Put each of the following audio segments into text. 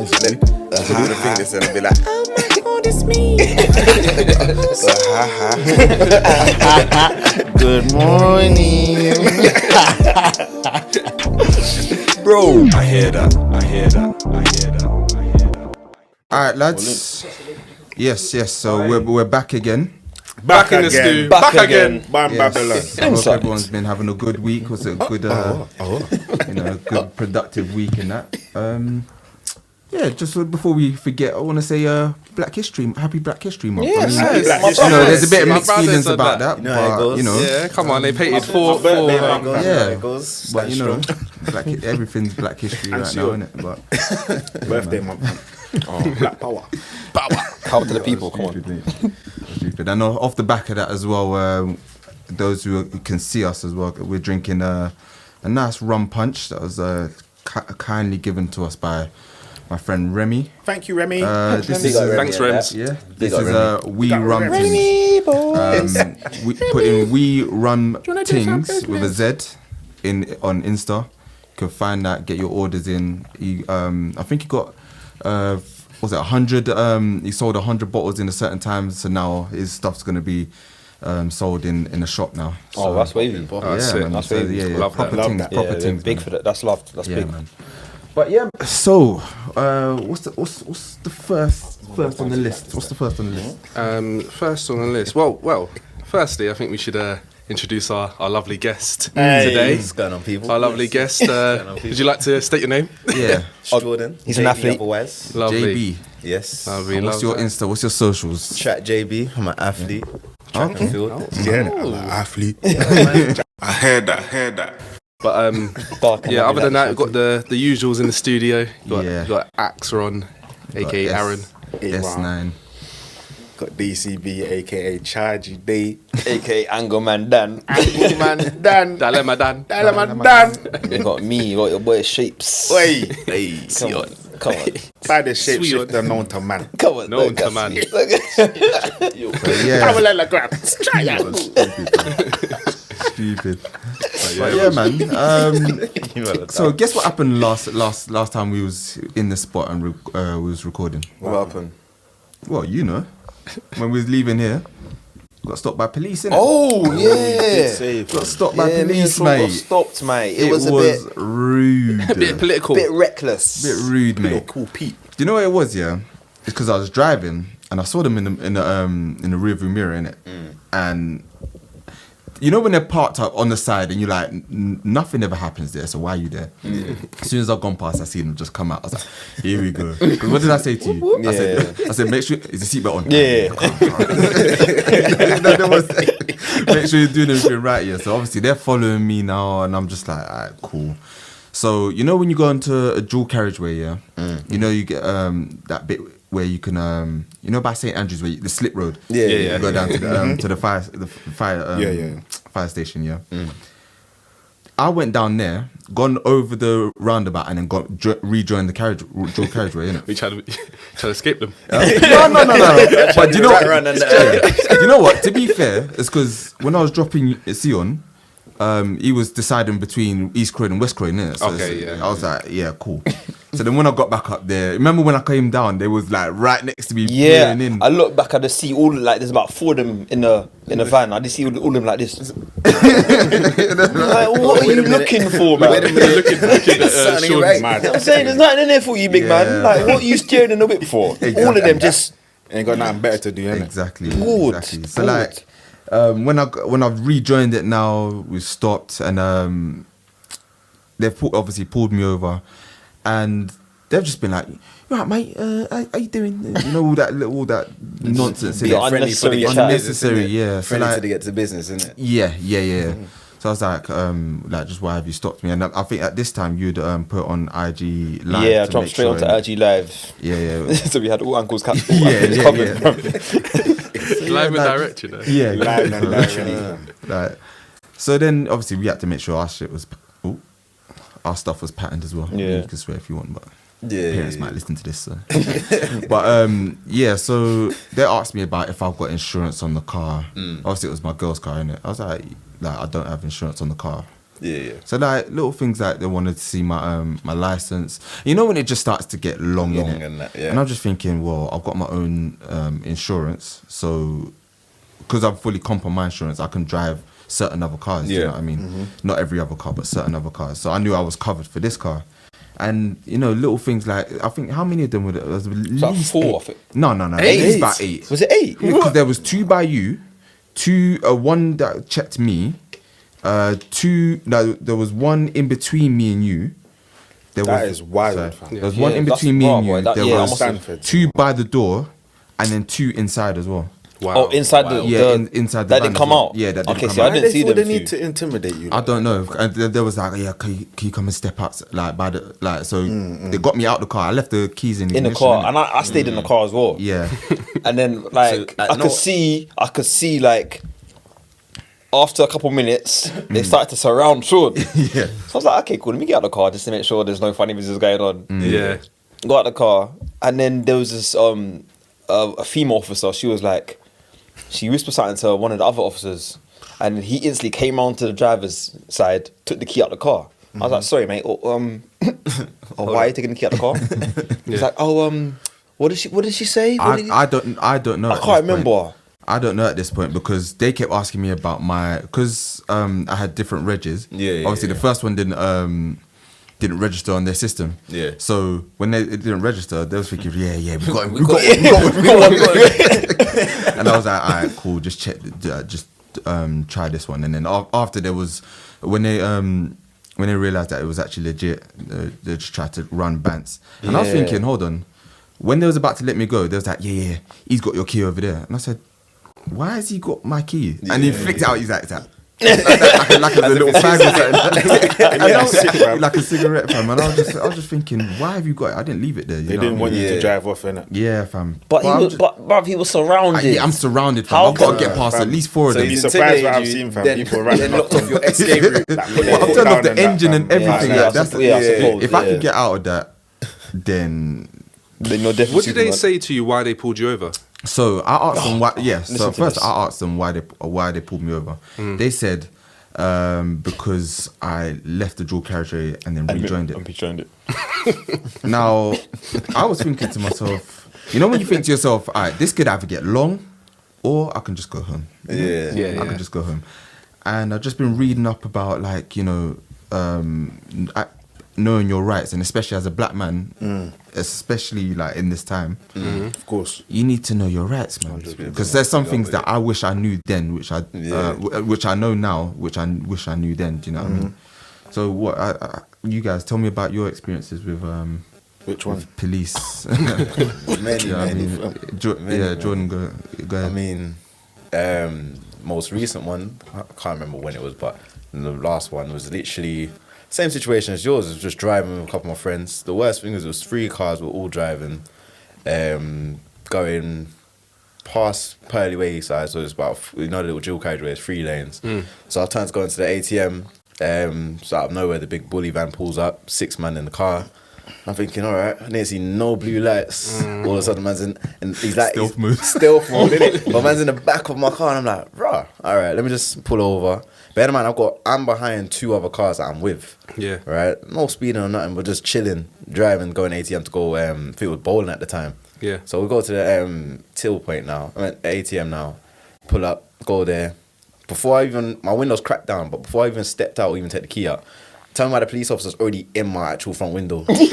the thing this and be like, oh my god, it's me. Good morning. Bro. I hear that. Alright, lads. Yes. So we're back again. Back in the stew. Back again. Bam, Yes. Babylon. I hope everyone's been having a good week. Was it a good, good productive week and that? Just before we forget, I want to say Happy Black History Month. Yes. There's a bit of My mixed brother feelings said about that. that, You know how it but goes. you know, Yeah, come on, they painted four. yeah, goes. but you know, everything's Black History right now, isn't it? But Birthday month. Black power. Power to the people, come on. Stupid. And off the back of that as well, those who can see us as well, we're drinking a nice rum punch that was kindly given to us by my friend Remy. Thank you, Remy. Thanks, Rems. Yeah, this is a wee rum ting. We put in wee rum tings with a Z on Insta. You can find that. Get your orders in. I think he got. Was it 100? He sold 100 bottles in a certain time, so now his stuff's gonna be sold in a shop now. So, Oh, that's wavy. That's it. man. That's So, wavy. yeah, Love proper that. things, Love that. proper Yeah, things. big man. for that. That's loved. That's Yeah, big. man. But yeah. So, what's the first on the list? What's the first on the list? First on the list. Well. Firstly, I think we should introduce our lovely guest Hey, today. what's going on, people? Our lovely guest. Would you like to state your name? Yeah, Jordan. He's an JB athlete. Otherwise. Lovely. JB. Yes. Lovely. And what's love your that. Insta? What's your socials? Track JB. I'm an athlete. Track and field. Yeah, I'm an athlete. I heard that. But Dark and yeah, lovely other than that, like we've got the usuals in the studio. Yeah. You've got Axron, aka Aaron. S9. Got DCB, aka Chargy D. AKA Angleman Dan. Man, Dan. Dalema Dan. Dan. You got me. You got your boy Shapes. Wait. Come on. Come on. By the shapeshifter Sweet. known to man. Come on. Known look, to that's man. me. Yeah. Parallelogram. Triangle. Stupid. But yeah, man. So guess what happened last time we was in the spot and we was recording? What happened? Well, you know, when we was leaving here, got stopped by police, innit? Oh, yeah. Got stopped by Me and police, Saul got mate. stopped, mate. It was a bit rude. A bit political. reckless. Bit rude, mate. Cool Pete. Do you know what it was? Yeah, it's because I was driving and I saw them in the rearview mirror, innit? And you know when they're parked up on the side and you're like, nothing ever happens there, so why are you there? As soon as I've gone past, I see them just come out. I was like, here we go. 'Cause what did I say to you? I said, make sure, is the seatbelt on? Yeah. Make sure you're doing everything right, yeah. So obviously they're following me now and I'm just like, alright, cool. So, you know when you go into a dual carriageway, yeah? You know you get that bit where you can, you know by St. Andrews, where the slip road? Yeah. You go down to the fire station, yeah? I went down there, gone over the roundabout and then rejoined the dual carriageway, innit? We trying to escape them. No. But do you know what? You know what? To be fair, it's because when I was dropping Sion, he was deciding between East Croydon and West Croydon, innit? So Okay, yeah. I was like, yeah, cool. So then when I got back up there, remember when I came down, they was like right next to me. Yeah, pulling in. I look back at the see all like there's about 4 of them in the van. I just see all of them like this. Like, what are you looking for, man? Wait a minute. looking at Certainly Sean's right. mad. I'm saying there's nothing in there for you, big man. Like, what are you steering in the whip for? All of them just Ain't got nothing better to do, innit? Exactly. Good, Exactly. So good. like, when I've rejoined it now, we stopped and they've obviously pulled me over, and they've just been like, "Right, mate, how you doing?" You know, all that nonsense. Be innit? unnecessary chat. Unnecessary, yeah. So Friendly like, to get to business, isn't it? yeah. So I was like, just why have you stopped me? And I think at this time you'd put on IG Live. yeah, I to jumped make straight sure onto and- IG Live. Yeah. So we had all uncles covered. Yeah. Live and direct, you know. Yeah, Live and direct. Like, so then obviously we had to make sure our shit was, our stuff was patterned as well. Yeah. You can swear if you want, but Yeah. parents might listen to this. So. But so they asked me about if I've got insurance on the car. Obviously it was my girl's car, innit? I was like I don't have insurance on the car. Yeah. So like little things like they wanted to see my my license. You know when it just starts to get long in it, and that, yeah. and I'm just thinking, well, I've got my own insurance, so because I'm fully comp on my insurance, I can drive certain other cars. You know what I mean? Not every other car, but certain other cars. So I knew I was covered for this car. And you know, little things like I think how many of them were there? Was at least like 4 of it. No, at least about 8. Was it 8? Because there was 2 by you, 2 one that checked me, 2. No, there was 1 in between me and you. That is wild, sorry. fam. There was 1 in that's between me and raw, you. boy. There I was must have- Stanford. 2 by the door, and then 2 inside as well. Wow. Oh, inside Wow. Inside the that van didn't as come well. out. Yeah, that didn't okay, come see, out. I didn't see Why them. they need two. to intimidate you? I don't know. And there was like, yeah, can you come and step out? Like by the like, so they got me out the car. I left the keys in the In the ignition, car, innit? and I stayed in the car as well. Yeah, And then like So, I no- could see like after a couple minutes they started to surround Sean. yeah. So I was like, okay, cool. Let me get out the car just to make sure there's no funny business going on. Yeah. Got out the car, and then there was this a female officer. She was like, she whispered something to one of the other officers, and he instantly came onto the driver's side, took the key out the car. I was like, sorry, mate. Why are you taking the key out the car? He's like, what did she say? What did he- I don't know. I can't remember. I don't know at this point because they kept asking me about because I had different regs. Yeah, Obviously, the first one didn't register on their system. Yeah. So when it didn't register, they was thinking, yeah, we got him, We got one. and I was like, all right, cool, just check, just try this one. And then after there was when they realized that it was actually legit, they just tried to run bants. And I was thinking, hold on, when they was about to let me go, they was like, yeah, he's got your key over there. And I said, why has he got my key? And he flicked it out. He's like that. like a little fag or something. Like a cigarette, fam. And I was just thinking, why have you got it? I didn't leave it there. They didn't want you to drive off, innit? Yeah, fam. But I'm he was, just- bruv, he was surrounded. yeah, I'm surrounded, fam. How I've got to come? get past Fam. at least 4 of So them. you'd be surprised what I've seen, fam. People running then locked off your escape route. Well, I've turned off the engine and everything. Yeah, like, that's I suppose, if I yeah. could get out of that, then. Then you're definitely What did they Superman. say to you? Why they pulled you over? So I asked them why. Yeah. So Listen to first this. I asked them why they pulled me over. They said because I left the dual carriageway and then rejoined it. Rejoined it. Now, I was thinking to myself, you know when you think to yourself, all right, this could either get long or I can just go home. Yeah. Yeah. I can just go home. And I've just been reading up about like, you know, knowing your rights, and especially as a black man, especially like in this time, Of course. you need to know your rights, man. Because there's some things that I wish I knew then, which I know now, which I wish I knew then. Do you know what I mean? So what? You guys tell me about your experiences with Which one? police. Many, Yeah, I many. mean, Many, Jordan, go I ahead. mean, most recent one, I can't remember when it was, but the last one was literally same situation as yours. It was just driving with a couple of my friends. The worst thing is it was 3 cars, we're all driving, going past Pearly Wayside, so it's about, you know, the little dual carriageway, it's 3 lanes. So I turned to go into the ATM, so out of nowhere the big bully van pulls up, 6 man in the car. I'm thinking, all right, I didn't see no blue lights. All of a sudden, man's in, and he's like, Stealth mode. Stealth mode, innit? But man's in the back of my car, and I'm like, rah, all right, let me just pull over. Bear in mind, I'm behind 2 other cars that I'm with. Yeah. Right? No speeding or nothing, but just chilling, driving, going ATM to go, I think it was bowling at the time. Yeah. So we go to the till point now, ATM now, pull up, go there. My window's cracked down, but before I even stepped out or even take the key out, tell me why the police officer's already in my actual front window. He's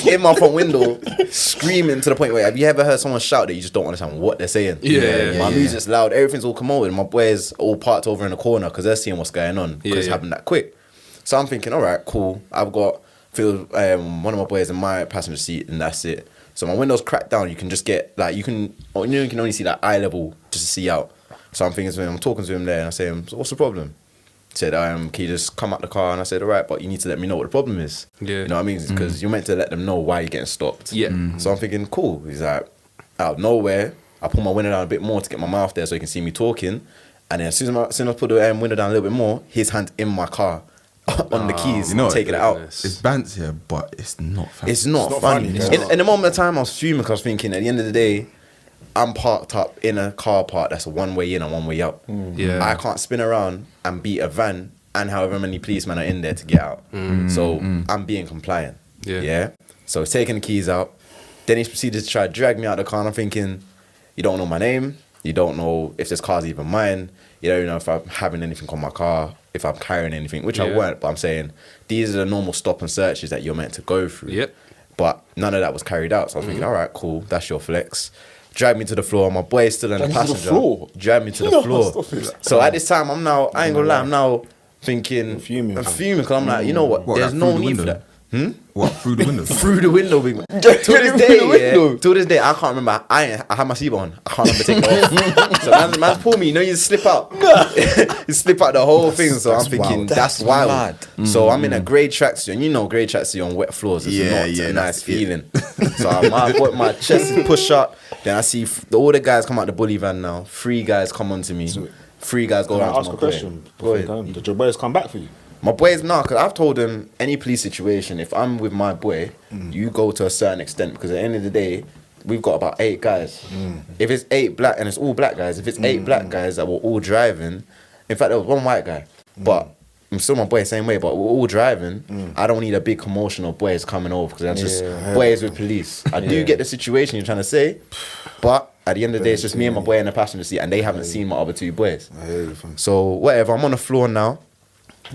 in my front window, screaming to the point where, have you ever heard someone shout that you just don't understand what they're saying? My music's loud, everything's all commoded. My boys all parked over in the corner because they're seeing what's going on because it's happened that quick. So I'm thinking, all right, cool. I've got one of my boys in my passenger seat, and that's it. So my window's cracked down. You can just get you can only see that eye level just to see out. So I'm thinking to him, I'm talking to him there, and I say, so what's the problem? He said, can you just come out the car? And I said, all right, but you need to let me know what the problem is. Yeah. You know what I mean? Because you're meant to let them know why you're getting stopped. Yeah. So I'm thinking, cool. He's like, out of nowhere, I pull my window down a bit more to get my mouth there so he can see me talking. And then as soon as I put the window down a little bit more, his hand in my car on the keys, You know, taking it out. It's bants here, but it's not funny. It's not funny. It's In the moment of time, I was fuming because I was thinking, at the end of the day, I'm parked up in a car park that's a one way in and one way out. Yeah. I can't spin around and beat a van and however many policemen are in there to get out. So I'm being compliant. Yeah. So he's taking the keys out. Then he's proceeded to try to drag me out of the car, and I'm thinking, you don't know my name. You don't know if this car's even mine. You don't even know if I'm having anything on my car, if I'm carrying anything, which I weren't. But I'm saying these are the normal stop and searches that you're meant to go through. Yep. But none of that was carried out. So I was thinking, all right, cool, that's your flex. Drag me to the floor. My boy's still in the passenger. Drag me to the floor. So at this time, I ain't gonna lie, I'm now thinking, I'm fuming because I'm like, you know what? There's no need for that. What, through the window? Through the window, big man. To this day, I can't remember. I had my seatbelt on. I can't remember taking it off. So man's pull me, you know, you slip out. You slip out the whole thing. So I'm thinking, that's wild. So I'm in a grey tracksuit, and you know, grey tracksuit on wet floors is not a nice feeling. So my chest is pushed up. Then I see all the guys come out the bully van now. 3 guys come onto me. 3 guys go around. Ask a question. Did your boys come back for you? My boys, because I've told them any police situation, if I'm with my boy, you go to a certain extent, because at the end of the day, we've got about 8 guys. If it's 8 black, and it's all black guys, if it's 8 black guys that were all driving, in fact, there was 1 white guy, but I'm still my boy same way, but we're all driving, I don't need a big commotion of boys coming over, because that's just boys with police. I do get the situation you're trying to say, but at the end of the day, it's just me and my boy in the passenger seat, and they haven't seen my other 2 boys. So whatever, I'm on the floor now.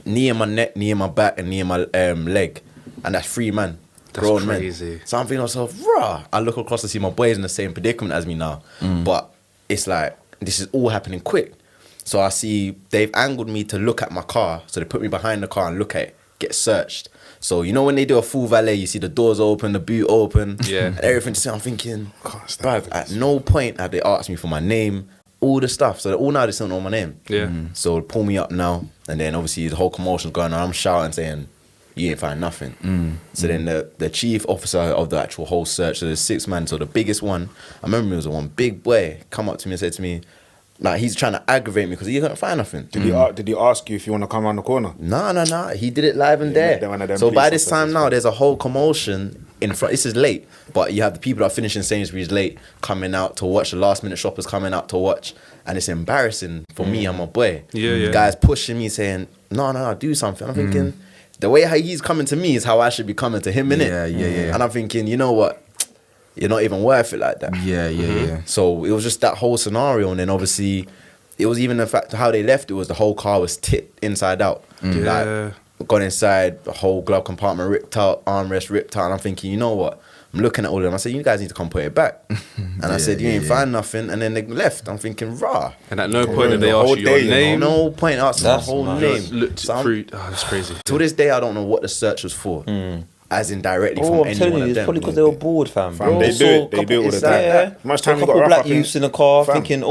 Knee in my neck, knee in my back, and knee in my leg. And that's 3 men. Grown crazy. Men. So I'm thinking to myself, rah. I look across to see my boys in the same predicament as me now. But it's like, this is all happening quick. So I see they've angled me to look at my car. So they put me behind the car and look at it, get searched. So you know when they do a full valet, you see the doors open, the boot open, and everything. So I'm thinking, bruv, at no point have they asked me for my name, all the stuff. So all now they still know my name. So they pull me up now, and then obviously the whole commotion's going on. I'm shouting saying, you ain't find nothing. So then the chief officer of the actual whole search, so there's 6 men, so the biggest one, I remember it was one big boy, come up to me and said to me, like, he's trying to aggravate me because he couldn't find nothing. Did he ask you if you want to come around the corner? No. He did it live and there. So by this time now, there's a whole commotion in front. This is late, but you have the people that are finishing Sainsbury's late coming out to watch, the last minute shoppers coming out to watch, and it's embarrassing for me and my boy. The guys pushing me saying, no, do something. I'm thinking, the way how he's coming to me is how I should be coming to him, innit? And I'm thinking, you know what? You're not even worth it like that. So it was just that whole scenario, and then obviously it was even the fact how they left it was the whole car was tipped inside out. Like, gone inside, the whole glove compartment ripped out, armrest ripped out, and I'm thinking, you know what? I'm looking at all of them. I said, you guys need to come put it back. And I said, you ain't find nothing. And then they left. I'm thinking, rah. And at no point did they ask you your name. No point asking my whole name. Looked through. That's crazy. To this day, I don't know what the search was for. As in directly from any one of them. It's probably because they were bored, fam. They do it all the time. Much time we got black youths in the car thinking,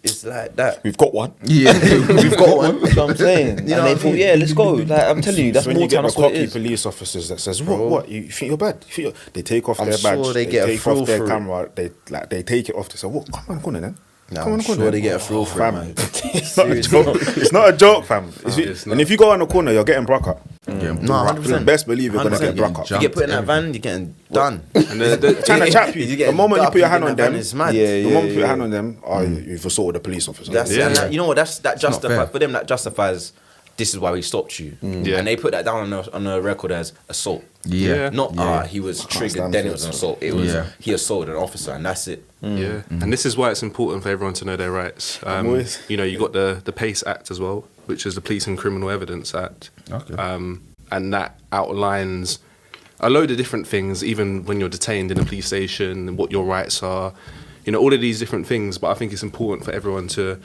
it's like that. We've got one. We've got one. That's what I'm saying. You know, and they thought, let's go. Like, I'm telling you, that's when more you get time. the That's what it cocky is. police officers that says, what? You think you're bad? They take off their badge. Sure they get a take thrill off their for it. camera. They take it off. They say, what? Come on, go on then. Nah, Come on, I'm sure they get a thrill for it, man. It's not a joke. It's not a joke, fam. And if you go on the corner, you're getting broke up. No, 100%. Best believe you're gonna get broke up. You get put in that van, you're getting done. And They're trying to chat you. The moment you put your hand on them, it's mad. the moment you put your hand on them, you've assaulted a police officer. That's and that, you know what? That justifies for them. That justifies. This is why we stopped you, and they put that down on the record as assault. Not he was triggered. Then it was an assault. It was he assaulted an officer, and that's it. And this is why it's important for everyone to know their rights. You know, you got the PACE Act as well, which is the Police and Criminal Evidence Act. And that outlines a load of different things, even when you're detained in a police station, and what your rights are. You know, all of these different things. But I think it's important for everyone to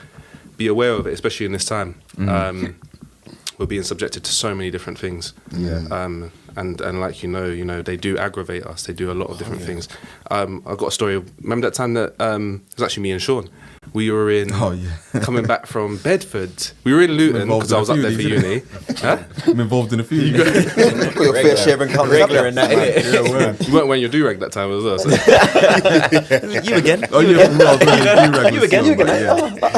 be aware of it, especially in this time. We're being subjected to so many different things. And like you know, they do aggravate us. They do a lot of different things. I've got a story. Remember that time that it was actually me and Sean. We were in coming back from Bedford. We were in Luton because I was up there for uni. I'm involved in a few. Got your fair share and come regular in that. You weren't wearing your do-rag that time as well. So. You again? You again?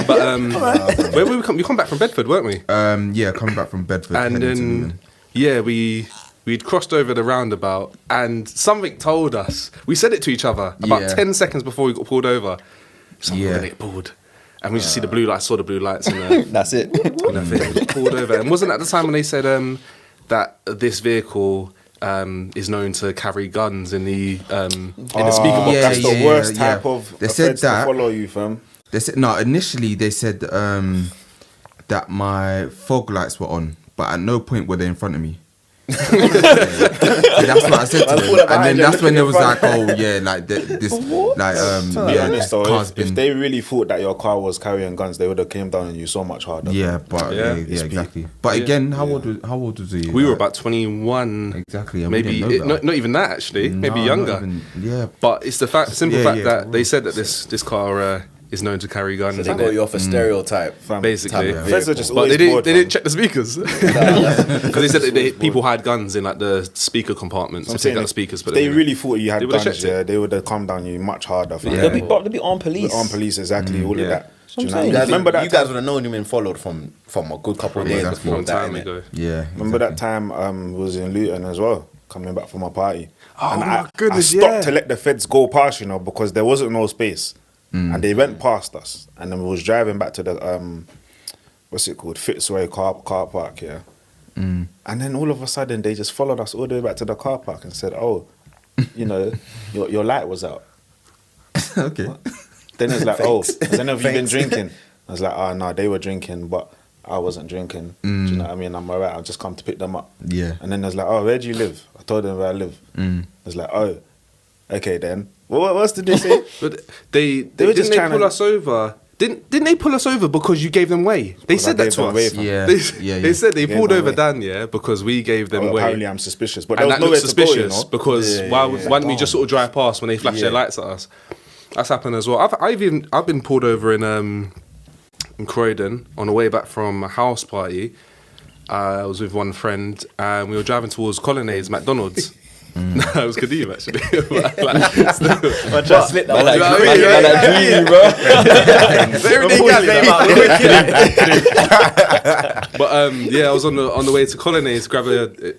But where we come back from Bedford, weren't we? Coming back from Bedford. And then we'd crossed over the roundabout, and something told us. We said it to each other about 10 seconds before we got pulled over. Someone's gonna get pulled. And we just see the blue lights, saw the blue lights, and That's it. and that thing pulled over. And wasn't at the time when they said that this vehicle is known to carry guns in the speaker box? That's the worst type of they said offence that to follow you, fam. They said no. Initially, they said that my fog lights were on, but at no point were they in front of me. That's what I said to them, and then that's when it was like, oh yeah, like this, like To be honest though, car's if they really thought that your car was carrying guns, they would have came down on you so much harder. yeah, but yeah, exactly. But again, how old was he? We were about 21. Exactly, and we Maybe didn't know that. not even that actually. Maybe No, younger. not even- yeah, But it's the simple fact yeah. that they said that this car is known to carry guns. So they in got it, you off a stereotype. Fam. basically. type of Feds are just But always they bored, didn't fam. check the speakers because they said that people had guns in like the speaker compartments. I'm If they saying got if the speakers, but they really thought you They had would've guns, checked it. yeah, they would have come down on you much harder. Fam. They'll be on police. On police, exactly, all of Yeah. that. Do you know what I saying. mean? You guys, Remember that you guys time? would have known him and followed from a good couple of days exactly. before long that. time innit? ago. yeah. Remember that time we was in Luton as well, coming back from a party. Oh and my I goodness, stopped yeah. to let the feds go past, because there wasn't no space. And they went past us. And then we was driving back to the, what's it called? Fitzroy car park, yeah. And then all of a sudden they just followed us all the way back to the car park and said, oh, your light was out. Okay. Then it's like, oh, then have you been Thanks. drinking? I was like, oh, no, they were drinking, but I wasn't drinking. Do you know what I mean? I'm all right. I've just come to pick them up. Yeah. And then there's like, oh, where do you live? I told them where I live. It's like, oh, okay then. What else did they say? But they were just didn't trying pull to- us over. Didn't they pull us over because you gave them way? They Because I said that gave to them us. way, fam. Yeah. They said they Gave pulled them over way. Dan, yeah, because we gave them Well, way. apparently I'm suspicious. But there And was that nowhere looks to go, suspicious because Yeah, why yeah. wouldn't we just sort of drive past when they flash their Yeah. lights at us? That's happened as well. I've been pulled over in Croydon on the way back from a house party. I was with one friend and we were driving towards Colonnades, McDonald's. No, it was Kadeem actually. I just slipped that Man, one. But I was on the way to Colonnades to grab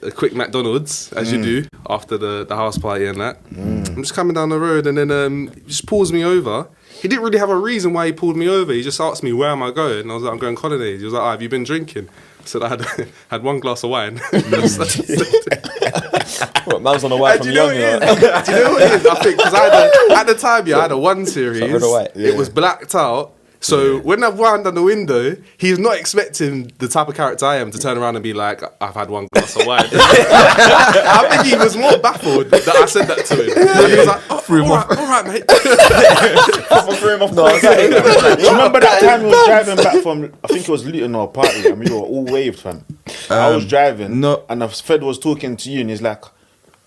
a quick McDonald's as you do after the house party and that. I'm just coming down the road and then he just pulls me over. He didn't really have a reason why he pulled me over. He just asked me where am I going, and I was like, I'm going Colonnades. He was like, have you been drinking? I said I had one glass of wine. What, man's on the white And from do you know young. what it is? Do you know what it is? I think because at the time, I had a 1 series. Red or white? It was blacked out. So when I've wound down the window, he's not expecting the type of character I am to turn around and be like, I've had one glass of wine. I think he was more baffled that I said that to him. He was like, all right, mate. Do you remember that time we was driving back from, I think it was Luton or a party, and we were all waved, fam. I was driving, no. and the Fed was talking to you, and he's like,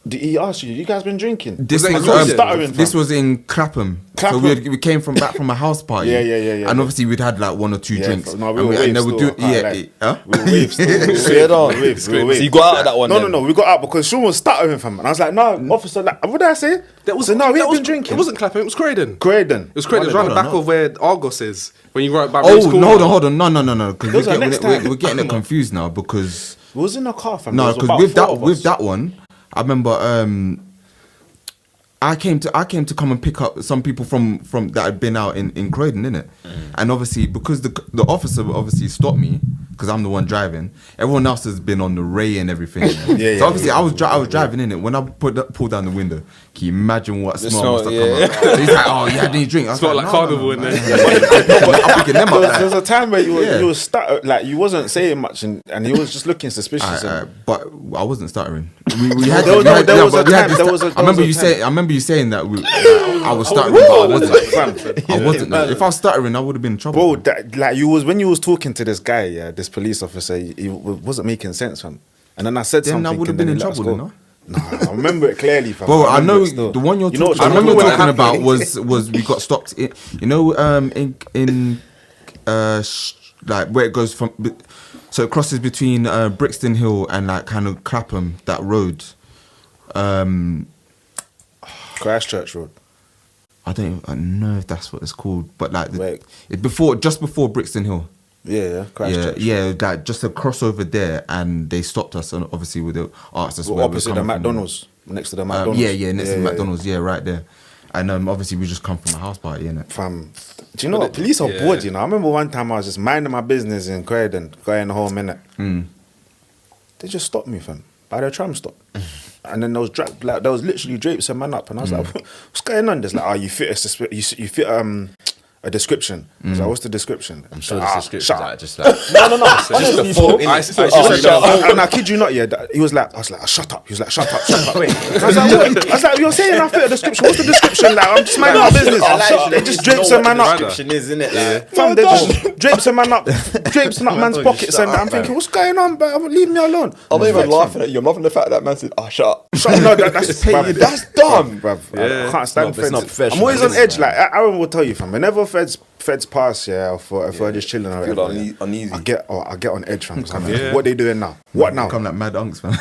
did he ask you guys been drinking? This Was that was, in Croydon? Stuttering, this fam. was in Clapham. Clapham. So we came back from a house party. Yeah. And obviously we'd had like 1 or 2 Yeah, drinks. no, we and were and waved they would still, do, I can't yeah, lie. huh? We were waved still. We were Straight on. waved, we were So waved. you got out of that one. No, we got out because Sean was stuttering, fam. And I was like, no, officer, like, what did I say? No, we ain't been drinking. It wasn't Clapham, it was Croydon. Croydon. It was Croydon. It was around the Hold back on, of where Argos is. When you ride back Oh, Rose Corner. hold on. No. Because Those are next time. we're getting it confused now because... We was in a car, fam. No, There was because about with 4 of us. that one, I remember I came to come and pick up some people from that had been out in Croydon, innit? And obviously because the officer obviously stopped me because I'm the one driving. Everyone else has been on the ray and everything. So obviously I was driving in it. When I pulled down the window, can you imagine what smell must have come out? So he's like, oh, you had any drink? I was Smelled like carnival in there. I'm picking them up. There was a time where you Yeah. was stutter, like you wasn't saying much, and he was just looking suspicious. But I wasn't stuttering. We had There was- we had- there no, was but a we had time, this there ti- was a- I there remember was a you saying. I remember you saying that I was stuttering, but I wasn't. I wasn't. No. If I was stuttering, I would have been in trouble. Bro, like when you was talking to this guy, yeah, this police officer, he wasn't making sense, fam. And then I said Then I something. would have and been then in he let us trouble, go. you know? Nah, I remember it clearly, fam. Bro, I remember know it still. the one you're You know talking. I what remember you're talking about. about was we got stopped. In like where it goes from. So it crosses between Brixton Hill and like kind of Clapham, that road. Christchurch Road. I don't know if that's what it's called, but like Wait. it's just before Brixton Hill. Yeah, Christchurch. Yeah, like just a crossover there, and they stopped us, and obviously with the asked us Well, where we're opposite the coming from. McDonald's, next to the McDonald's. Yeah, next to McDonald's, yeah, right there. And obviously we just come from a house party, innit? Fam, do you know what? Police are bored, you know. I remember one time I was just minding my business in Croydon, going home, innit? They just stopped me, fam, by the tram stop. And then there was literally drapes a man up, and I was like, "What's going on?" There's like, "Oh, you fit a description." I was like, "What's the description?" I'm sure the description is just like No. Honestly, And I kid you not, yeah. He was like, I was like, "Shut up." He was like, "Shut up." I was like, what? "You're saying I fit a description. What's the description?" Like, I'm just minding my business. They just drapes a man up. Description is, isn't it? Like, Fam, they just drapes a man up, drapes in that man's pockets, and I'm thinking, what's going on? But leave me alone. I'm not even laughing at you. I'm laughing at the fact that man said, shut up. No, that's dumb, bruv. I can't stand it's not feds. professional, I'm always on is it, edge. Like Aaron will tell you, fam. Whenever feds pass, if we're just chilling or Feel whatever, uneasy. I get on edge, fam. I'm like, what they doing now? What now? Come like mad unks, man.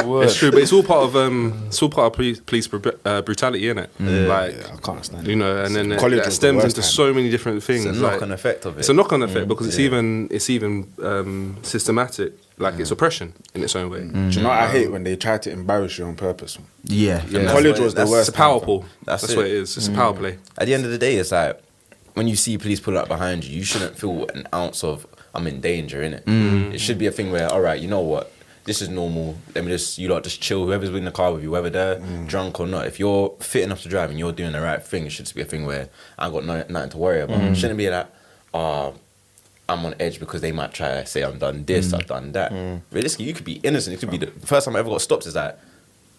Word. It's true, but it's all part of police brutality, innit? Like, I can't stand it. you know, and then College that was the stems worst into time. so many different things. it's a like, knock-on effect of it. It's a knock-on effect because it's even systematic. Like it's oppression in its own way. Do you know what I hate when they try to embarrass you on purpose? Yeah. College was the worst. It's a power pull. That's That's it. what it is. It's a power play. At the end of the day, it's like when you see police pull up behind you, you shouldn't feel an ounce of I'm in danger, innit? It should be a thing where, all right, you know what, this is normal. Let me you lot just chill. Whoever's in the car with you, whether they're drunk or not, if you're fit enough to drive and you're doing the right thing, it should just be a thing where I ain't got nothing to worry about. It shouldn't be like, I'm on edge because they might try to say I've done this, I've done that. Realistically, you could be innocent. It could be the first time I ever got stopped is like,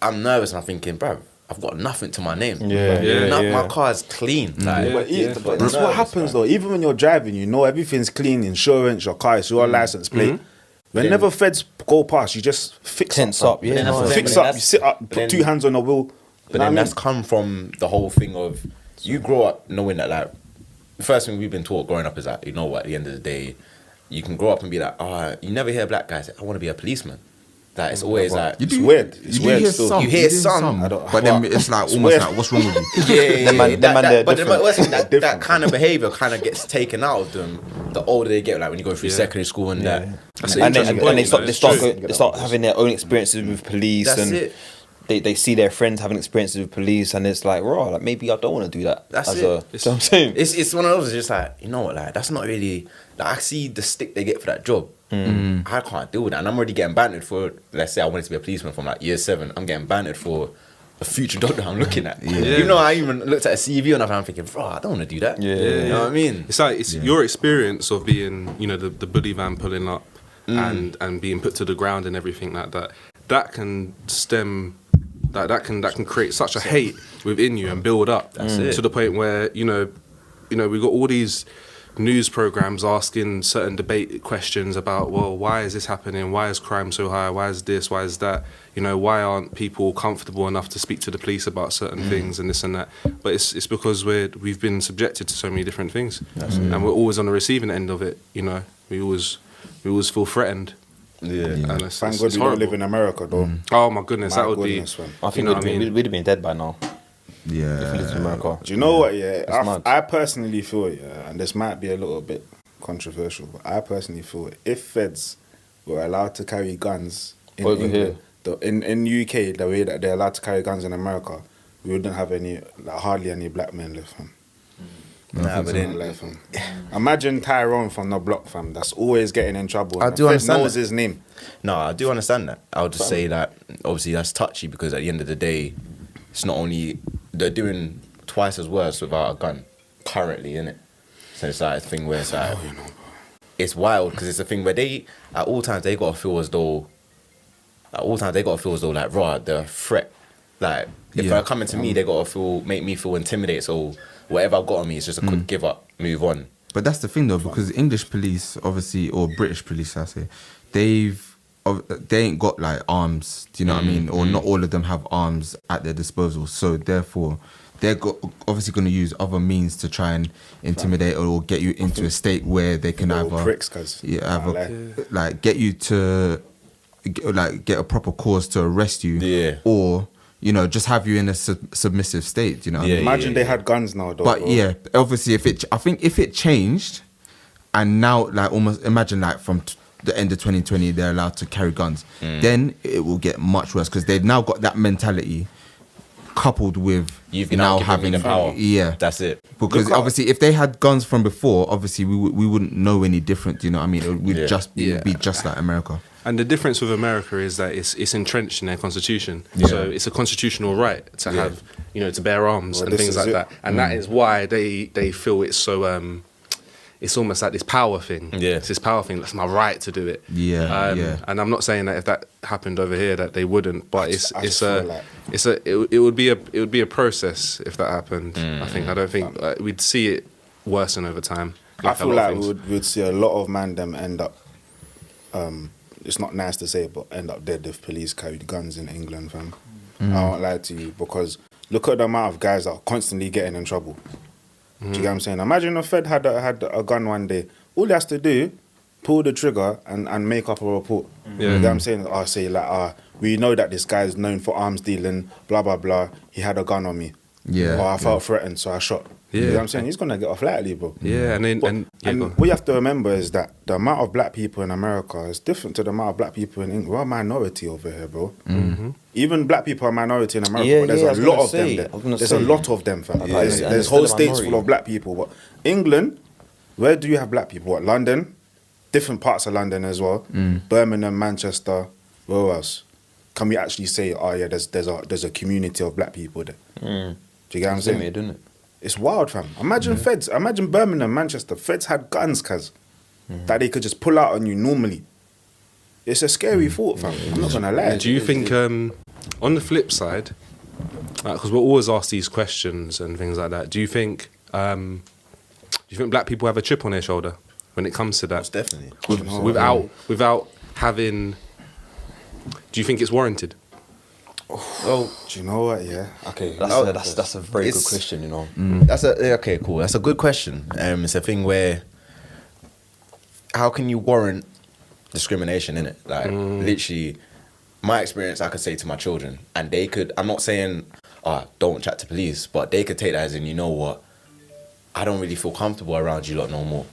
I'm nervous and I'm thinking, bro, I've got nothing to my name. My car's clean. Like, But that's what happens though. Even when you're driving, you know everything's clean. Insurance, your car, it's your license plate. Whenever feds go past, you just fix Tense up. up, yeah. no, Fix but up. You sit up, put 2 hands on the wheel. But then that's come from the whole thing of you grow up knowing that, like, the first thing we've been taught growing up is that, you know what, at the end of the day, you can grow up and be like, you never hear a black guy say, I want to be a policeman. Like, it's always like, It's weird. It's weird still. You hear some, but then it's like almost like, what's wrong with you? That kind of behaviour kind of gets taken out of them the older they get, like when you go through secondary school and that. And they start having their own experiences with police. That's and it. They see their friends having experiences with police, and it's like, raw, like maybe I don't want to do that. That's as it. You know what I'm saying? It's one of those, it's just like, you know what, like, that's not really, like, I see the stick they get for that job. I can't deal with that. And I'm already getting bantered for, let's say I wanted to be a policeman from like year 7, I'm getting bantered for a future job that I'm looking at. Even though I even looked at a CV and I'm thinking, bro, I don't want to do that. You know what I mean? It's like your experience of being, you know, the bully van pulling up and being put to the ground and everything like that. That can stem. That can create such a hate within you and build up to the point where you know we've got all these news programs asking certain debate questions about, well, why is this happening? Why is crime so high? Why is this? Why is that? You know, why aren't people comfortable enough to speak to the police about certain things and this and that? But it's because we've been subjected to so many different things, and we're always on the receiving end of it. You know, we always feel threatened. And Thank God we don't live in America though. Oh my goodness, that would be. I think we'd have been dead by now. Yeah. If we lived in America. Do you know what? Yeah, mad. I personally feel, and this might be a little bit controversial, but I personally feel if feds were allowed to carry guns in Over England, in UK, the way that they're allowed to carry guns in America, we wouldn't have hardly any black men left, fam. Nah, but then Like, fam. Imagine Tyrone from the block, fam. That's always getting in trouble. I and do the Fed understand knows that. his name. No, I do understand that. I'll just say that obviously that's touchy because at the end of the day, it's not only they're doing twice as worse without a gun currently, innit? So it's like a thing where it's like it's wild because it's a thing where they at all times they gotta feel as though like raw the threat. Like if they're coming to me, they gotta make me feel intimidated. So whatever I've got on me is just a quick give up, move on. But that's the thing though, because English police, obviously, or British police, I say, they ain't got like arms. Do you know what I mean? Or not all of them have arms at their disposal. So therefore, they're obviously going to use other means to try and intimidate or get you into a state where they can either pricks, cuz. like get you to get a proper cause to arrest you, or you know, just have you in a submissive state. You know, what I mean? Imagine they had guns now, though. But yeah, obviously, I think if it changed, and now like almost imagine like from the end of 2020 they're allowed to carry guns, then it will get much worse because they've now got that mentality coupled with You've now now having the power. Yeah, That's it. because Look at- obviously, if they had guns from before, obviously we wouldn't know any different. You know what I mean? It would Yeah. just be just like America. And the difference with America is that it's entrenched in their constitution. So it's a constitutional right to have, to bear arms Well, and this things is like it. that. And that is why they feel it's so, it's almost like this power thing. Yeah. It's this power thing. That's my right to do it. Yeah. And I'm not saying that if that happened over here that they wouldn't, but I just feel like- it would be a process if that happened. I don't think we'd see it worsen over time. I a feel lot of like things. we'd see a lot of man them end up. It's not nice to say, but end up dead if police carried guns in England, fam. I won't lie to you, because look at the amount of guys that are constantly getting in trouble. Do you get what I'm saying? Imagine a Fed had a gun one day. All he has to do, pull the trigger and make up a report. You get what I'm saying? I say like, we know that this guy is known for arms dealing, blah blah blah. He had a gun on me. Yeah, Or I felt threatened, so I shot. You know what I'm saying? He's gonna get off lightly, bro. Yeah, and But- and go on. what you have to remember is that the amount of black people in America is different to the amount of black people in England. We're a minority over here, bro. Even black people are a minority in America, Yeah, but there's yeah, I was a lot gonna of say, them I was there. gonna There's say. a lot of them, fam. Yeah, There's, and there's it's whole still a states minority. full of black people. But England, where do you have black people? What, London? Different parts of London as well. Birmingham, Manchester, where else? Can we actually say, oh yeah, there's a community of black people there? Do you get what I'm saying? Same, didn't it? It's wild, fam. Imagine feds. Imagine Birmingham, Manchester. Feds had guns, cuz that they could just pull out on you normally. It's a scary thought, fam. I'm not gonna lie. Do you think, on the flip side, because we're always asked these questions and things like that, do you think black people have a chip on their shoulder when it comes to that? Most definitely. Without having, do you think it's warranted? Well, Do you know what? Yeah. Okay, Oh, that's a very good it's- question, you know. okay, cool. That's a good question. It's a thing where how can you warrant discrimination in it? Like literally, my experience, I could say to my children, and they could. I'm not saying, don't chat to police, but they could take that as in, you know what, I don't really feel comfortable around you lot no more.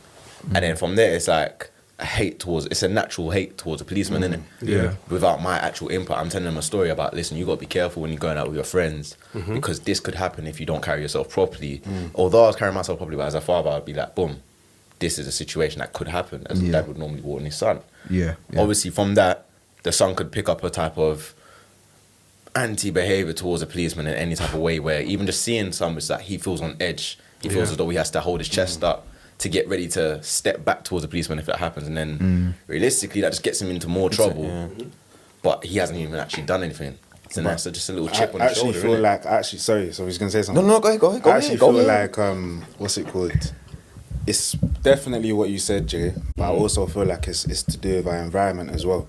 And then from there, it's like it's a natural hate towards a policeman, innit? Yeah. Without my actual input, I'm telling them a story about, listen, you got to be careful when you're going out with your friends because this could happen if you don't carry yourself properly. Although I was carrying myself properly, but as a father, I'd be like, boom, this is a situation that could happen, as a dad would normally warn his son. Yeah. Obviously, from that, the son could pick up a type of anti-behavior towards a policeman in any type of way where even just seeing someone is that he feels on edge. He feels as though he has to hold his chest up to get ready to step back towards a policeman if that happens. And then realistically, that just gets him into more trouble. But he hasn't even actually done anything. So that's just a little chip on I his shoulder. actually feel innit? like sorry, so I was gonna say something. No, go ahead. I actually feel like what's it called? It's definitely what you said, Jay. But I also feel like it's to do with our environment as well.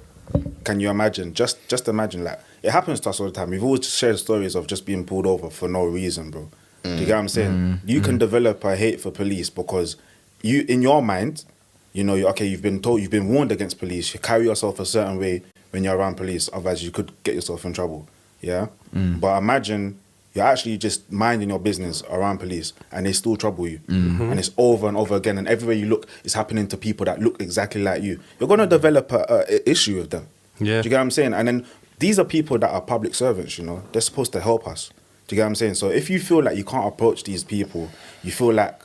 Can you imagine? Just imagine, like, it happens to us all the time. We've always shared stories of just being pulled over for no reason, bro. Do you get what I'm saying? You can develop a hate for police because you, in your mind, you know, you've been warned against police. You carry yourself a certain way when you're around police, otherwise you could get yourself in trouble. Yeah? But imagine you're actually just minding your business around police and they still trouble you. And it's over and over again. And everywhere you look, it's happening to people that look exactly like you. You're going to develop a issue with them. Yeah. Do you get what I'm saying? And then these are people that are public servants, you know. They're supposed to help us. Do you get what I'm saying? So if you feel like you can't approach these people, you feel like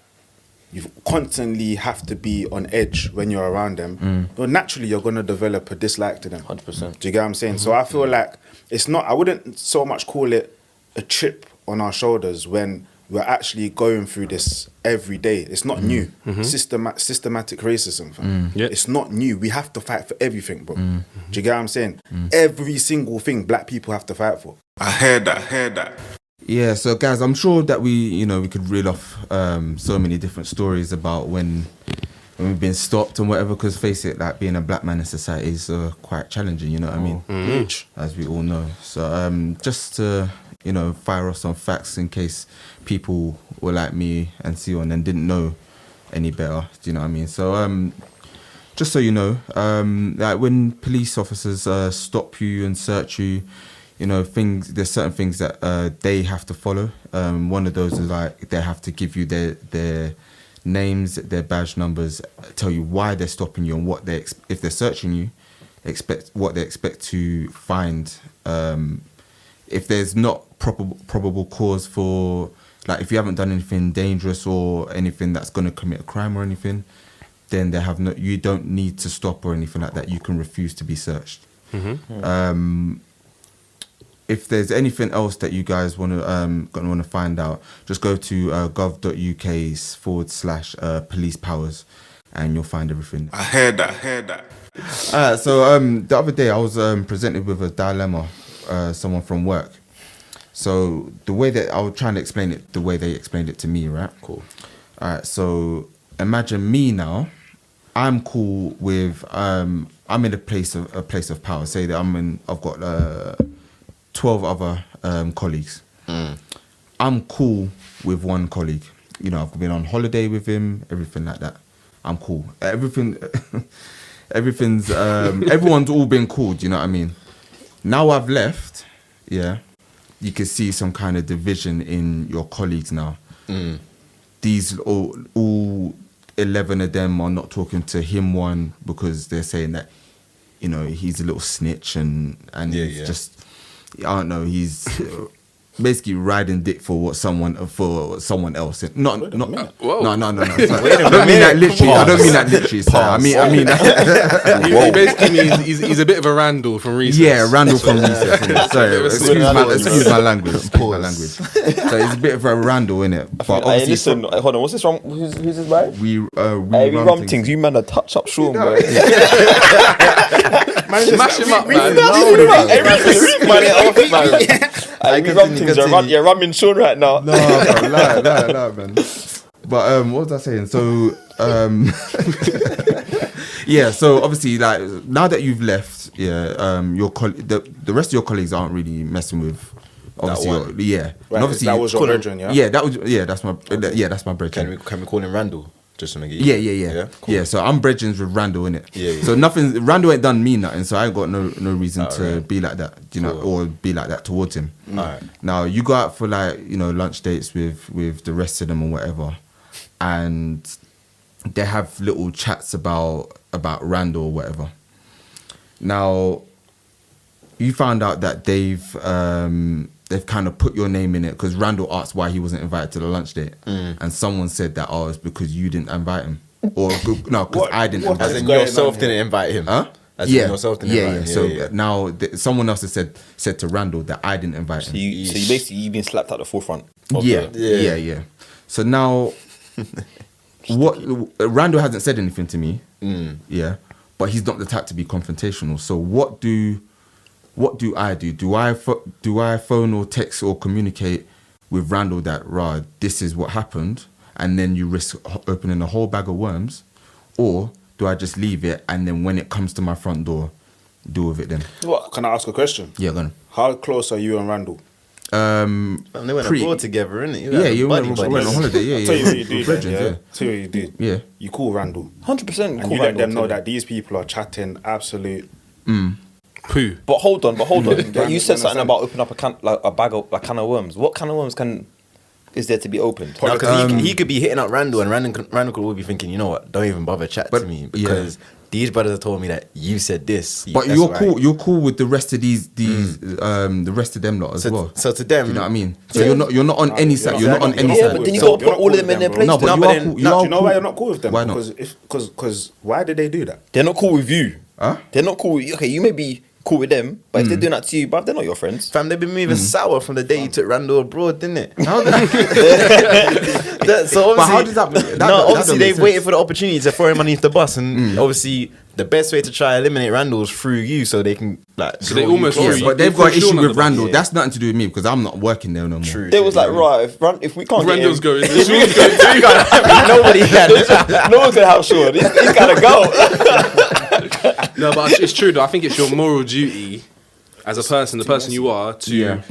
you constantly have to be on edge when you're around them, well, naturally you're going to develop a dislike to them. 100%. Do you get what I'm saying? So I feel like I wouldn't so much call it a chip on our shoulders when we're actually going through this every day. It's not new. Systematic racism, fam. Yeah. It's not new. We have to fight for everything, bro. Do you get what I'm saying? Every single thing black people have to fight for. I heard that. Yeah, so guys, I'm sure that we could reel off so many different stories about when we've been stopped and whatever. Because face it, like being a black man in society is quite challenging. You know what I mean? As we all know. So just to fire off some facts in case people were like me and Sion and didn't know any better. Do you know what I mean? So just so you know, like when police officers stop you and search you, there's certain things that they have to follow. One of those is like they have to give you their names, their badge numbers, tell you why they're stopping you and what if they're searching you, what they expect to find if there's not probable cause for, like, if you haven't done anything dangerous or anything that's going to commit a crime or anything, then you don't need to stop or anything like that. You can refuse to be searched. If there's anything else that you guys want to find out, just go to gov.uk/police powers, and you'll find everything. I heard that. So the other day I was presented with a dilemma, someone from work. So the way that I was trying to explain it, the way they explained it to me, right? Cool. All right. So imagine me now. I'm cool with. I'm in a place of power. Say that I've got 12 other colleagues. I'm cool with one colleague. You know, I've been on holiday with him, everything like that. I'm cool. Everything's everyone's all been cool. Do you know what I mean? Now I've left. Yeah, you can see some kind of division in your colleagues now. These all 11 of them are not talking to him one because they're saying that, you know, he's a little snitch and he's just, I don't know, he's basically riding dick for someone else. No. Sorry. I don't mean that literally. I don't mean that literally. Sorry. I mean that. He basically means he's a bit of a Randall from Recess. Yeah, Randall from Recess. Sorry, excuse my language. So he's a bit of a Randall, innit? But hey, listen, hold on. What's this wrong? Who's this right? We rum things. You man, a touch up Sean, bro. Smash him up, man. We rum things. You're rumming Sean right now. No, man. But what was I saying? So yeah. So obviously, like, now that you've left, the rest of your colleagues aren't really messing with. Obviously, Right, and obviously that was your brethren, yeah? Yeah, that's my brethren. Can we call him Randall? Just to make it Yeah. Cool. Yeah, so I'm brethren with Randall, innit? Yeah. So Randall ain't done me nothing, so I ain't got no reason to be like that, you know, or be like that towards him. Alright. Now, you go out for, like, you know, lunch dates with the rest of them or whatever, and they have little chats about Randall or whatever. Now, you found out that they've kind of put your name in it because Randall asked why he wasn't invited to the lunch date, and someone said that, it's because you didn't invite him, or no, because I didn't invite As him. in yourself didn't invite him. Huh? As in yourself didn't invite him. So now someone else has said to Randall that I didn't invite him. So you basically, you've been slapped at the forefront. Yeah. So now, what Randall hasn't said anything to me. Yeah, but he's not the type to be confrontational. So what do I do? Do I phone or text or communicate with Randall that, this is what happened, and then you risk opening a whole bag of worms, or do I just leave it and then when it comes to my front door, deal with it then? What? Can I ask a question? Yeah, go on. How close are you and Randall? They went abroad together, innit? You went on holiday. Yeah. Tell you what you do. Brethren, Tell you what you do. Yeah. You call Randall. 100%. And you let them know that these people are chatting absolute. Poo. But hold on. You said something understand. about opening up a can of worms. What can of worms is there to be opened? No, because he could be hitting up Randall, and Randall could all be thinking, you know what? Don't even bother chat to me because these brothers have told me that you said this. But you're cool. You're cool with the rest of these the rest of them lot as well. So to them, do you know what I mean? So you're not on any side. You're not on any Yeah, side. but then you got to put all of them in their place. No, but you are cool. Do you know why you're not cool with them? Why not? Because why did they do that? They're not cool with you. Huh? They're not cool. Okay, you may be cool with them, but if they're doing that to you, bruv, they're not your friends. fam, they've been moving sour from the day you took Randall abroad, didn't it? So obviously, But how does that? Obviously they've waited for the opportunity to throw him underneath the bus, and obviously the best way to try and eliminate Randall is through you, so they can So they almost throw threw you. you. But they've got an issue with Randall. Yeah. That's nothing to do with me because I'm not working there no more. True. They was like, right, if we can't Randall's get him, going. Sean's going too. Nobody can. no one's gonna help Sean. He's gotta go. No, but it's true though. I think it's your moral duty as a person, the person you are, to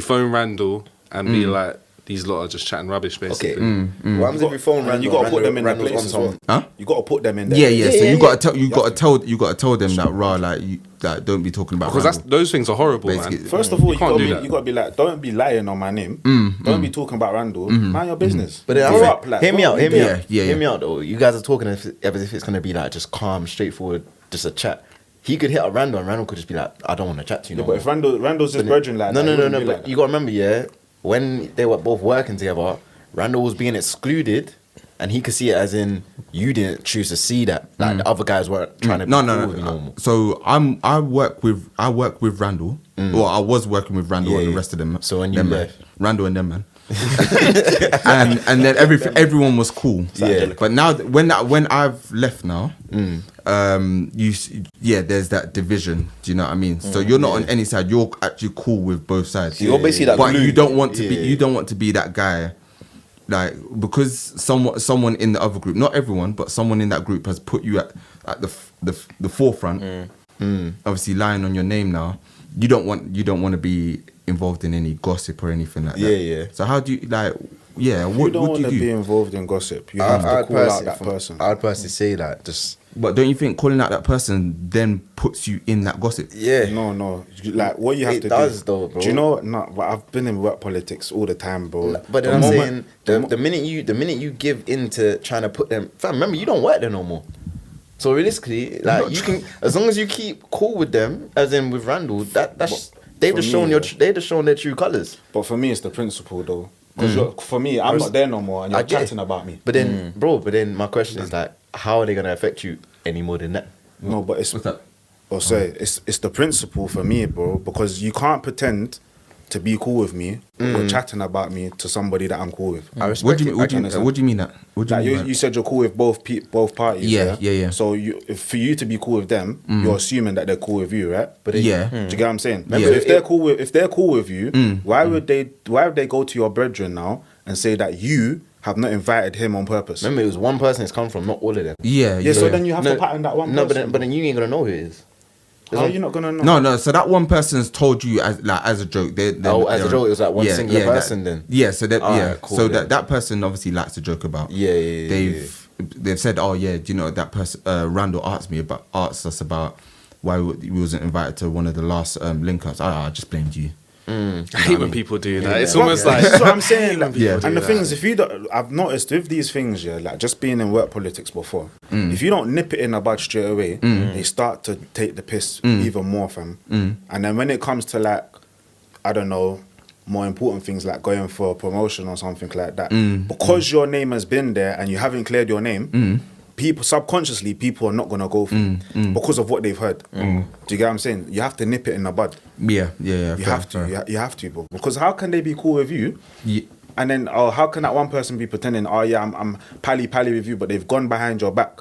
phone Randall and be like, these lot are just chatting rubbish, basically. Okay. What happens if you phone Randall? You got to put them in their Randall's place on as well. some- Huh? You got to put them in there. Yeah. So you got to tell them that don't be talking about Because Randall. those things are horrible, Basically. man. First of all, you can't do that. got to be like, don't be lying on my name. Don't be talking about Randall. Mind your business. But then Grow up, like, hear me out. Hear Yeah. me out though. You guys are talking as if it's gonna be like just calm, straightforward, just a chat. he could hit up Randall, and Randall could just be like, I don't want to chat to you. But if Randall's just brethren like no, that, no. But you got to remember, yeah, when they were both working together, Randall was being excluded, and he could see it as in you didn't choose to see that. Like the other guys weren't trying to. No. So I work with Randall, or I was working with Randall and the rest of them. So when you left, Randall and them, man. and then everyone was cool. Yeah. But now when I've left now, there's that division. Do you know what I mean? So you're not on any side. You're actually cool with both sides. You're basically that but glue. you don't want to be. You don't want to be that guy. Like, because someone in the other group, not everyone, but someone in that group has put you at the forefront. Obviously, lying on your name now. You don't want to be involved in any gossip or anything like that. Yeah. So how do you like? Yeah, you don't want to be involved in gossip. You have to call out that person. I'd personally say that just. But don't you think calling out that person then puts you in that gossip? Yeah. No. Like what you have to do. It does though, bro. Do you know? No, but I've been in work politics all the time, bro. But then I'm saying the minute you give in to trying to put them, fam, remember you don't work there no more. So realistically, like you can, as long as you keep cool with them, as in with Randall, that's they've just shown their true colours. But for me, it's the principle though. Because for me, I'm not there no more, and you're chatting about me. But then, my question is like, how are they gonna affect you any more than that? No, but it's what's that? It's the principle for me, bro. Because you can't pretend to be cool with me or chatting about me to somebody that I'm cool with. I respect it. What do you mean that? You said you're cool with both parties. Yeah. So for you to be cool with them, you're assuming that they're cool with you, right? But do you get what I'm saying? Remember, if they're cool with you, why would they go to your brethren now and say that you have not invited him on purpose? Remember, it was one person it's come from, not all of them. Yeah. So then you have to pattern that one person. No, but then you ain't gonna know who it is. How are you not gonna know? No. So that one person's told you as a joke. As a joke, it was like one singular person. Then So that person obviously likes to joke about. They've said, oh yeah, do you know that person? Randall asked us about why we wasn't invited to one of the last link-ups. I just blamed you. I hate when people do that. It's almost like that's what I'm saying. Like, Yeah. And the thing is, if you don't, I've noticed with these things, like just being in work politics before, if you don't nip it in the bud straight away, they start to take the piss even more, fam. And then when it comes to like, I don't know, more important things like going for a promotion or something like that, because your name has been there and you haven't cleared your name, people subconsciously are not gonna go for it because of what they've heard. Do you get what I'm saying? You have to nip it in the bud. Yeah. You have to, bro. Because how can they be cool with you? Yeah. And then, how can that one person be pretending? Oh yeah, I'm pally with you, but they've gone behind your back.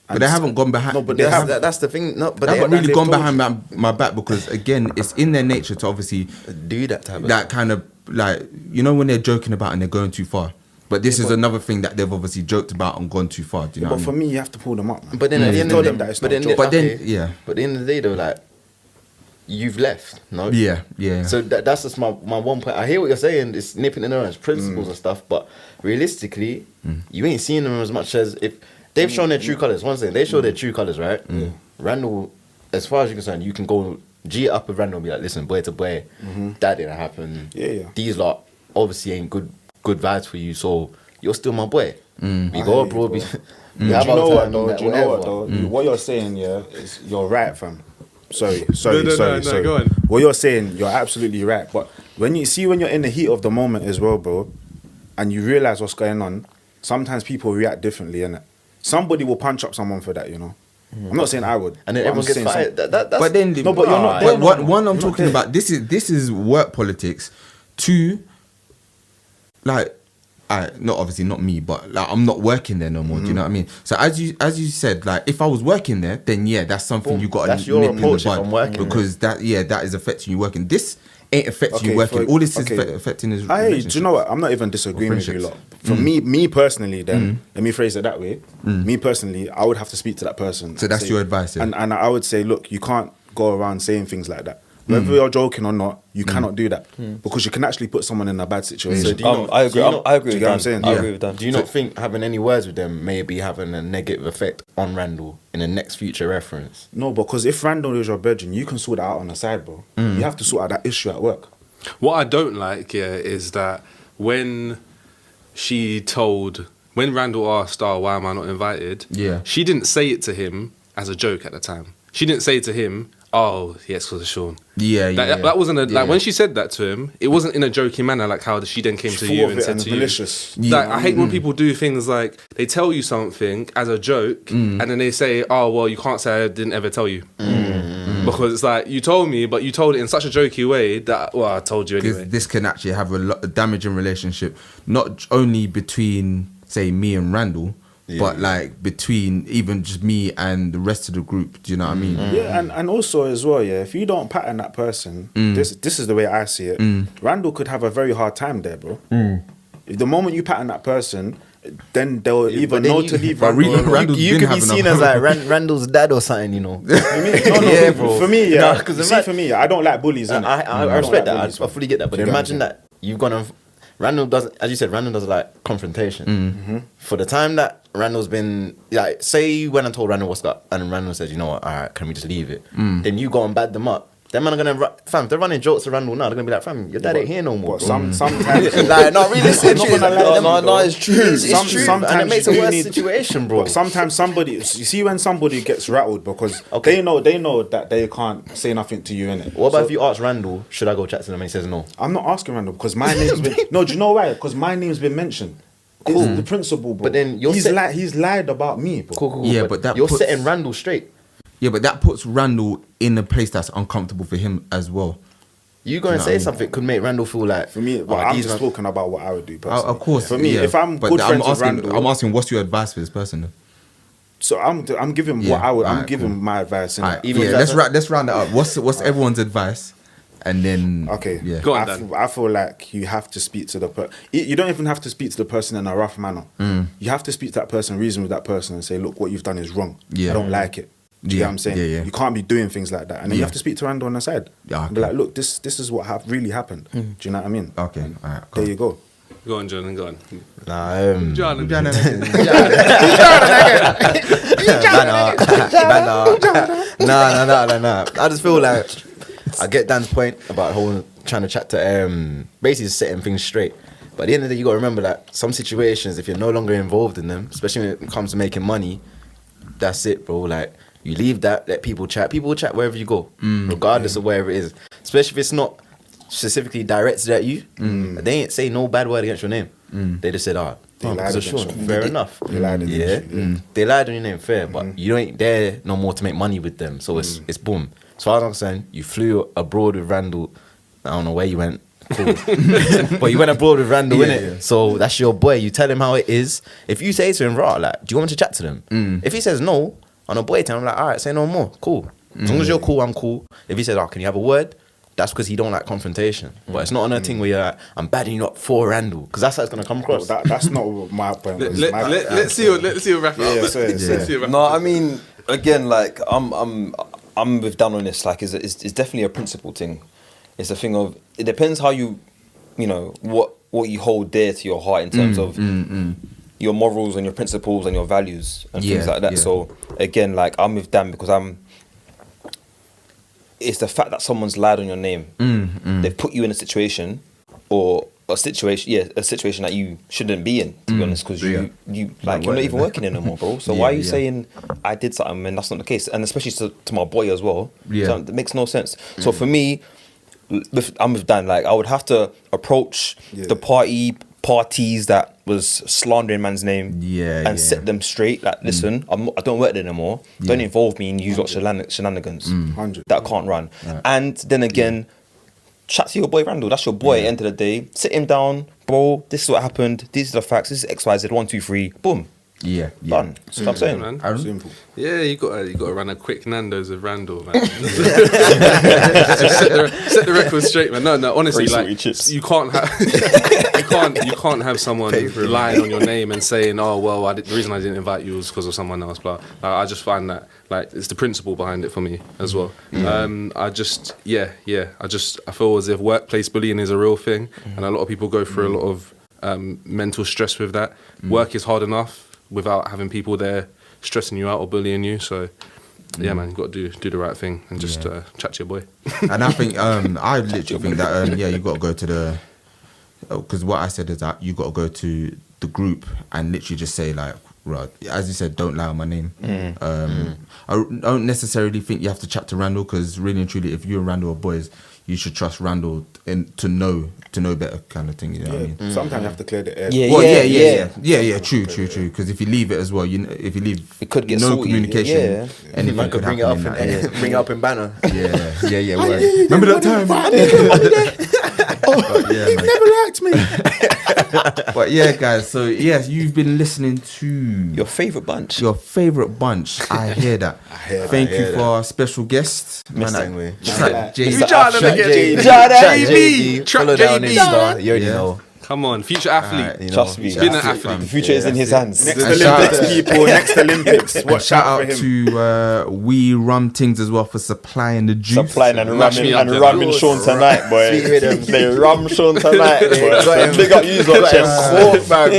But they haven't gone behind. No, but they have. That's the thing. No, but they haven't really gone behind my back because again, it's in their nature to obviously do that type of that kind of like when they're joking about and they're going too far. But this is another thing that they've obviously joked about and gone too far. Do you know? But for me, you have to pull them up. Man. But then at the end of the day, But at the end of the day, though, like you've left, no? Yeah. So that's just my one point. I hear what you're saying. It's nipping in orange principles and stuff, but realistically, you ain't seeing them as much as if they've shown their true colors. One thing, they show their true colors, right? Randall, as far as you're concerned, you can go G it up with Randall and be like, listen, boy to boy, that didn't happen. Yeah. These lot obviously ain't good vibes for you, so you're still my boy. We go abroad. Do you know what though? What you're saying, is you're right, fam. Sorry. Go on. What you're saying, you're absolutely right. But when you're in the heat of the moment as well, bro, and you realize what's going on, sometimes people react differently, innit? Somebody will punch up someone for that, I'm not saying I would. And then everyone gets fired. But then, no, but you're not there. One, I'm talking about, this is work politics. Two, like, not me, but like I'm not working there no more. Do you know what I mean? So as you said, like if I was working there, then that's something you got to nip your approach in the if I'm working because that is affecting you working. This ain't affecting you working. All this is affecting is. Do you know what? I'm not even disagreeing with you lot. For me personally, then let me phrase it that way. Me personally, I would have to speak to that person. So that's your advice, yeah? And I would say, look, you can't go around saying things like that. Whether you're joking or not, you cannot do that because you can actually put someone in a bad situation. I agree. I agree with what I'm saying. I agree with that. Do you not think having any words with them may be having a negative effect on Randall in the next future reference? No, because if Randall is your bedroom, you can sort that out on the side, bro. You have to sort out that issue at work. What I don't like, is that when Randall asked, why am I not invited? Yeah. She didn't say it to him as a joke at the time. She didn't say to him, "Oh, yes, because of Sean." That wasn't like when she said that to him. It wasn't in a joking manner, like how she then came to you and said to malicious. you. Like, I hate when people do things like they tell you something as a joke, and then they say, "Oh, well, you can't say I didn't ever tell you," because it's like you told me, but you told it in such a jokey way that I told you anyway. This can actually have a damaging relationship, not only between, say, me and Randall. But like between even just me and the rest of the group, do you know what I mean? Yeah, and also as well, if you don't pattern that person, this is the way I see it. Randall could have a very hard time there, bro. If the moment you pattern that person, then they'll either know to leave Randall. You could be seen as like Randall's dad or something, you know. No, bro. For me, for me, I don't like bullies. I respect that. I fully get that. But imagine that you've gone on. Randall doesn't, as you said, Randall doesn't like confrontation. For the time that Randall's been, like, say you went and told Randall what's up, and Randall says, you know what, all right, can we just leave it? Then you go and bad them up. Them man are gonna, fam, if they're running jokes to Randall now, they're gonna be like, fam, your dad ain't here no more. Sometimes, like, no, really, it's true. It's true, and it makes a worse situation, bro. But sometimes somebody, you see when somebody gets rattled because they know that they can't say nothing to you, innit? What about if you ask Randall, should I go chat to them, and he says no? I'm not asking Randall because my name's been, no, do you know why? Because my name's been mentioned. Cool. It's the principle, bro. But then he's lied about me, bro. Cool. Yeah, but that you're setting Randall straight. Yeah, but that puts Randall in a place that's uncomfortable for him as well. You going to say something could make Randall feel like... For me, I'm just talking about what I would do personally. Of course. For me, if I'm good friends with Randall... I'm asking, what's your advice for this person then? So I'm giving what I would... I'm giving my advice. Let's round it up. What's everyone's advice? And then... Okay. Yeah. Go on, Dan. I feel like you have to speak to the person... You don't even have to speak to the person in a rough manner. You have to speak to that person, reason with that person and say, look, what you've done is wrong. I don't like it. Do you get what I'm saying? Yeah. You can't be doing things like that. And then you have to speak to Randall on the side. Yeah, okay. Be like, look, this is what really happened. Do you know what I mean? Okay, all right. There you go. Go on, John, go on. Nah, Nah. I just feel like I get Dan's point about trying to chat to basically just setting things straight. But at the end of the day, you got to remember that some situations, if you're no longer involved in them, especially when it comes to making money, that's it, bro. Like, you leave that, let people chat. People will chat wherever you go, regardless of wherever it is. Especially if it's not specifically directed at you. They ain't say no bad word against your name. They just said, because of Sean. Fair enough. They lied against you. They lied on your name, fair. But you ain't there no more to make money with them. So it's boom. So as I'm saying, you flew abroad with Randall. I don't know where you went. Cool. But you went abroad with Randall, innit? Yeah. So that's your boy. You tell him how it is. If you say to him, right, like, do you want me to chat to them? If he says no, on a boy time, I'm like, all right, say no more. Cool. As long as you're cool, I'm cool. If he says, can you have a word? That's because he don't like confrontation. But it's not on a thing where you're like, I'm badding you up for Randall. Because that's how it's going to come across. That's not what my point was. Let's see what wrap up. No, I mean, again, like, I'm with Dan on this. Like, it's definitely a principle thing. It's a thing of, it depends how you know, what you hold dear to your heart in terms of your morals and your principles and your values and things like that. So again, like, I'm with Dan because it's the fact that someone's lied on your name. They've put you in a situation that you shouldn't be in, to be honest, because you're not even working in no more, bro. So why are you saying I did something and that's not the case? And especially to my boy as well. So it makes no sense. So for me, I'm with Dan. Like, I would have to approach the parties that was slandering man's name and set them straight. Like, listen, I don't work there anymore. Don't involve me in you lot shenanigans. That can't run. And then again, chat to your boy Randall. That's your boy. At the end of the day, sit him down, bro. This is what happened. These are the facts. This is XYZ. 1, 2, 3. Boom. Done. That's what I'm saying, man. Simple. Yeah, you got to run a quick Nando's with Randall, man. set the record straight, man. No, honestly, like, you can't have someone lying on your name and saying, oh well, the reason I didn't invite you was because of someone else. Blah. I just find that, like, it's the principle behind it for me as well. I feel as if workplace bullying is a real thing, and a lot of people go through a lot of mental stress with that. Work is hard enough without having people there stressing you out or bullying you. So yeah, man, you got to do the right thing and just chat to your boy. And I think I literally think that you got to go to the, because what I said is that you got to go to the group and literally just say, like, right, as you said, don't lie on my name. I don't necessarily think you have to chat to Randall, because really and truly, if you and Randall are boys, you should trust Randall to know better, kind of thing. You know what I mean? Sometimes you have to clear the air. Yeah. True. Because if you leave it as well, if you leave it could get no salty. communication, anything Man could could bring it happen up in that. bring it up in banner. Yeah. Word. Remember that time? But yeah, man. Never liked me. But yeah, guys. So yes, you've been listening to Your favourite bunch. your favorite bunch. I hear that. Thank you for our special guest, man. Track JB. Who jarred them again? JB. Follow down JB. Insta. You already know. Come on, future athlete. Alright, you know. Trust me. Been an athlete. The future is in his hands. Next And Olympics, people. Next Olympics. Watch Shout out out for him. to We Rum Things as well for supplying the juice. Supplying and Mash me up ramming there, man. Sean tonight, boy. Sweet rhythm. They ram Sean tonight, boy. Got him. Big up you, Got him caught, man.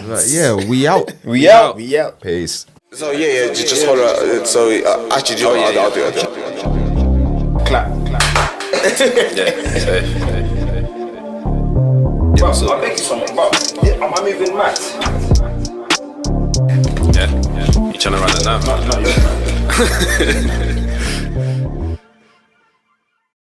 But yeah, we out. We out. We out. Peace. So yeah, just hold on. So actually, do you know what? I'll do it. Clap. Bro, I beg you something, bro. Am I moving mad? Yeah. You trying to run it now? No.